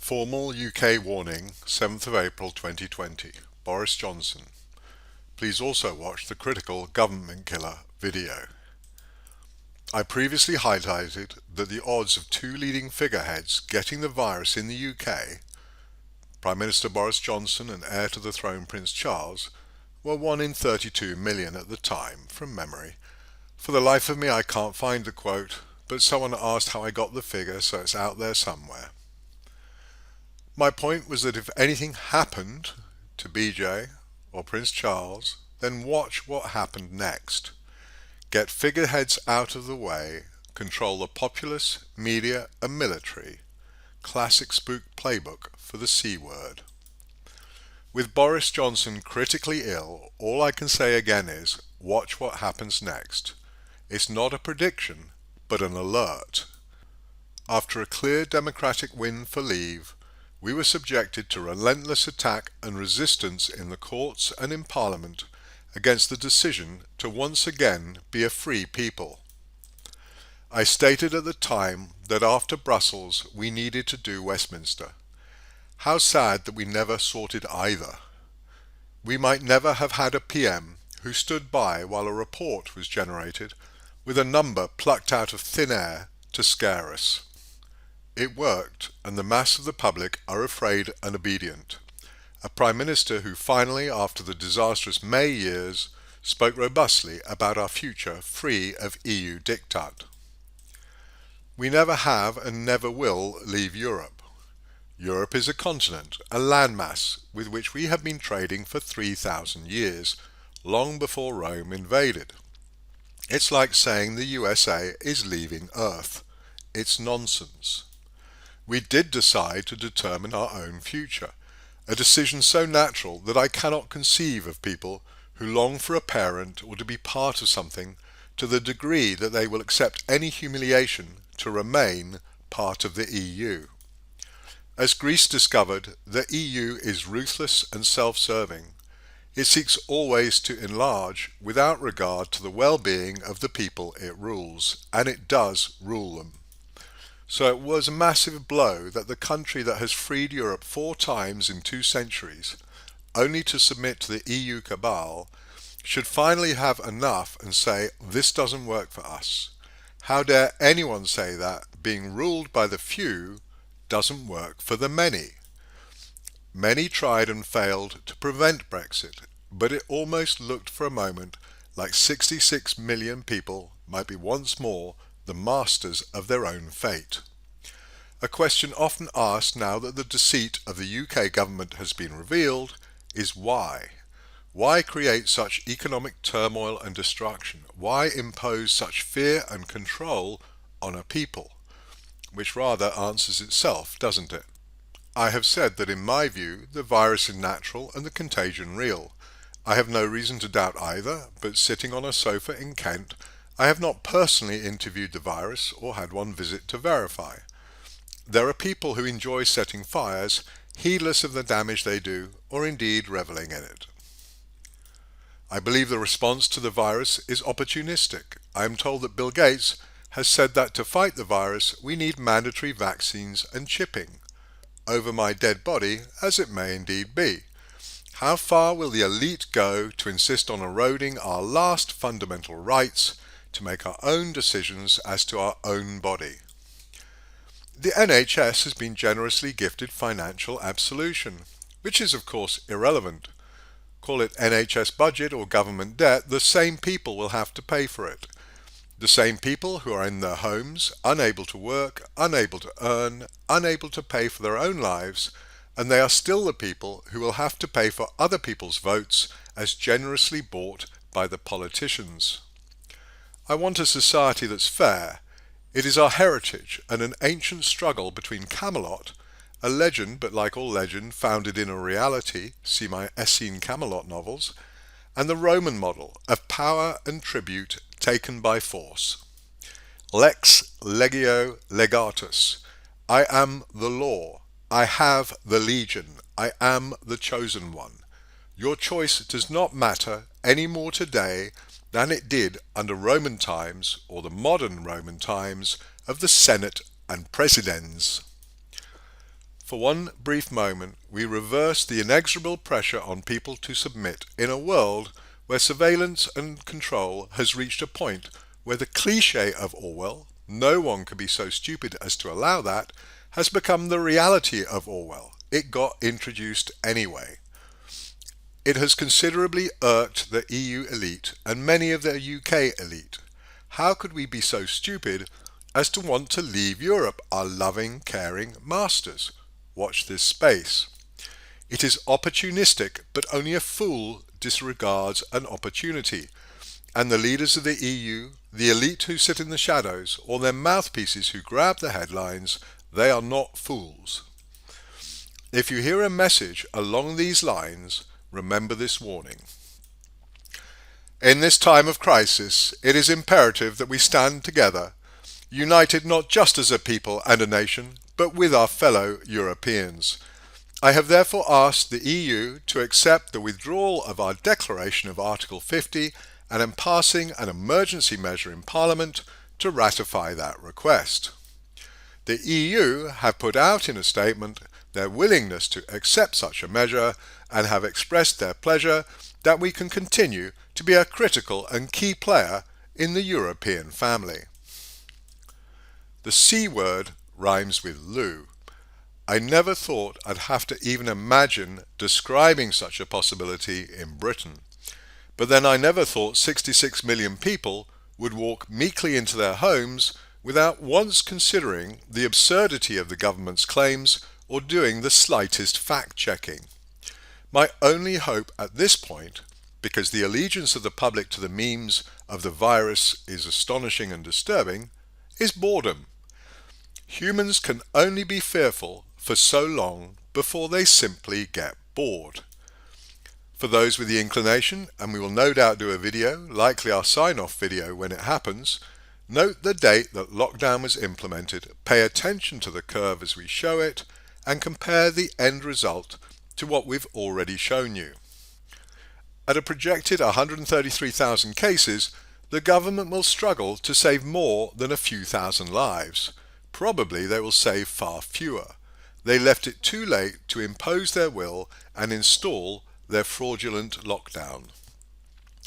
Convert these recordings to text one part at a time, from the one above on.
Formal UK warning, 7th of April 2020. Boris Johnson. Please also watch the critical government killer video. I previously highlighted that the odds of two leading figureheads getting the virus in the UK, Prime Minister Boris Johnson and heir to the throne Prince Charles, were 1 in 32 million at the time, from memory. For the life of me I can't find the quote, but someone asked how I got the figure, so it's out there somewhere. My point was that if anything happened to BJ or Prince Charles, then watch what happened next. Get figureheads out of the way, control the populace, media and military. Classic spook playbook for the C word. With Boris Johnson critically ill, all I can say again is, watch what happens next. It's not a prediction, but an alert. After a clear democratic win for Leave, we were subjected to relentless attack and resistance in the courts and in Parliament against the decision to once again be a free people. I stated at the time that after Brussels we needed to do Westminster. How sad that we never sorted either. We might never have had a PM who stood by while a report was generated with a number plucked out of thin air to scare us. It worked, and the mass of the public are afraid and obedient. A Prime Minister who finally, after the disastrous May years, spoke robustly about our future free of EU diktat. We never have and never will leave Europe. Europe is a continent, a landmass with which we have been trading for 3,000 years, long before Rome invaded. It's like saying the USA is leaving Earth. It's nonsense. We did decide to determine our own future, a decision so natural that I cannot conceive of people who long for a parent or to be part of something to the degree that they will accept any humiliation to remain part of the EU. As Greece discovered, the EU is ruthless and self-serving. It seeks always to enlarge without regard to the well-being of the people it rules, and it does rule them. So it was a massive blow that the country that has freed Europe 4 times in 2 centuries, only to submit to the EU cabal, should finally have enough and say, this doesn't work for us. How dare anyone say that being ruled by the few doesn't work for the many? Many tried and failed to prevent Brexit, but it almost looked for a moment like 66 million people might be once more the masters of their own fate. A question often asked now that the deceit of the UK government has been revealed is why? Why create such economic turmoil and destruction? Why impose such fear and control on a people? Which rather answers itself, doesn't it? I have said that in my view the virus is natural and the contagion real. I have no reason to doubt either, but sitting on a sofa in Kent, I have not personally interviewed the virus or had one visit to verify. There are people who enjoy setting fires, heedless of the damage they do, or indeed reveling in it. I believe the response to the virus is opportunistic. I am told that Bill Gates has said that to fight the virus we need mandatory vaccines and chipping. Over my dead body, as it may indeed be. How far will the elite go to insist on eroding our last fundamental rights to make our own decisions as to our own body? The NHS has been generously gifted financial absolution, which is of course irrelevant. Call it NHS budget or government debt, the same people will have to pay for it. The same people who are in their homes, unable to work, unable to earn, unable to pay for their own lives, and they are still the people who will have to pay for other people's votes as generously bought by the politicians. I want a society that's fair. It is our heritage and an ancient struggle between Camelot, a legend but like all legend founded in a reality, see my Essene Camelot novels, and the Roman model of power and tribute taken by force. Lex legio legatus. I am the law. I have the legion. I am the chosen one. Your choice does not matter any more today than it did under Roman times or the modern Roman times of the Senate and Presidents. For one brief moment, we reverse the inexorable pressure on people to submit in a world where surveillance and control has reached a point where the cliché of Orwell, no one could be so stupid as to allow that, has become the reality of Orwell. It got introduced anyway. It has considerably irked the EU elite and many of the UK elite. How could we be so stupid as to want to leave Europe, our loving, caring masters? Watch this space. It is opportunistic, but only a fool disregards an opportunity. And the leaders of the EU, the elite who sit in the shadows, or their mouthpieces who grab the headlines, they are not fools. If you hear a message along these lines, remember this warning. In this time of crisis, it is imperative that we stand together, united not just as a people and a nation, but with our fellow Europeans. I have therefore asked the EU to accept the withdrawal of our declaration of Article 50 and am passing an emergency measure in Parliament to ratify that request. The EU have put out in a statement their willingness to accept such a measure and have expressed their pleasure that we can continue to be a critical and key player in the European family. The C word rhymes with loo. I never thought I'd have to even imagine describing such a possibility in Britain. But then I never thought 66 million people would walk meekly into their homes without once considering the absurdity of the government's claims or doing the slightest fact-checking. My only hope at this point, because the allegiance of the public to the memes of the virus is astonishing and disturbing, is boredom. Humans can only be fearful for so long before they simply get bored. For those with the inclination, and we will no doubt do a video, likely our sign-off video when it happens, note the date that lockdown was implemented, pay attention to the curve as we show it, and compare the end result to what we've already shown you. At a projected 133,000 cases, the government will struggle to save more than a few thousand lives. Probably they will save far fewer. They left it too late to impose their will and install their fraudulent lockdown.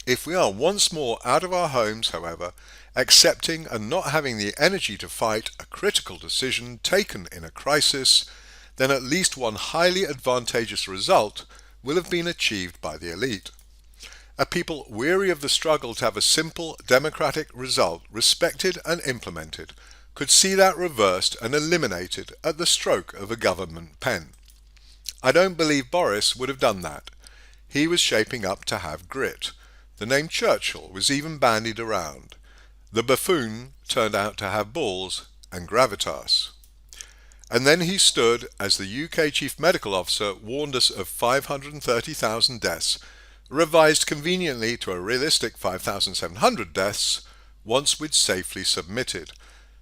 If we are once more out of our homes, however, accepting and not having the energy to fight a critical decision taken in a crisis, then at least one highly advantageous result will have been achieved by the elite. A people weary of the struggle to have a simple democratic result respected and implemented could see that reversed and eliminated at the stroke of a government pen. I don't believe Boris would have done that. He was shaping up to have grit. The name Churchill was even bandied around. The buffoon turned out to have balls and gravitas. And then he stood as the UK Chief Medical Officer warned us of 530,000 deaths, revised conveniently to a realistic 5,700 deaths, once we'd safely submitted.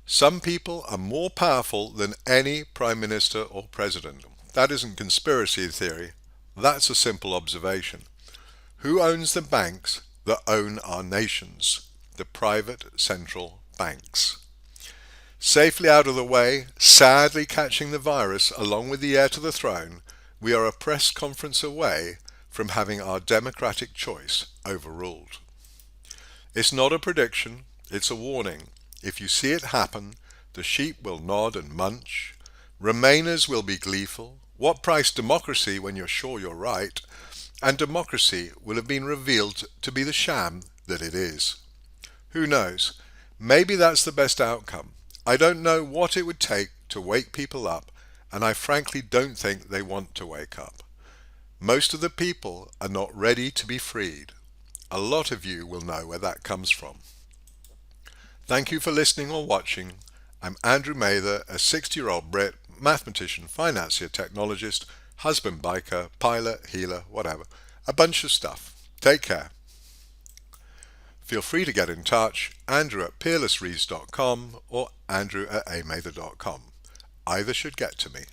Some people are more powerful than any Prime Minister or President. That isn't conspiracy theory. That's a simple observation. Who owns the banks that own our nations? The private central banks. Safely out of the way, sadly catching the virus along with the heir to the throne, we are a press conference away from having our democratic choice overruled. It's not a prediction, it's a warning. If you see it happen, the sheep will nod and munch. Remainers will be gleeful. What price democracy when you're sure you're right? And democracy will have been revealed to be the sham that it is. Who knows? Maybe that's the best outcome. I don't know what it would take to wake people up, and I frankly don't think they want to wake up. Most of the people are not ready to be freed. A lot of you will know where that comes from. Thank you for listening or watching. I'm Andrew Mather, a 60-year-old Brit, mathematician, financier, technologist, husband, biker, pilot, healer, whatever. A bunch of stuff. Take care. Feel free to get in touch, andrew@peerlessreads.com or andrew@amather.com. Either should get to me.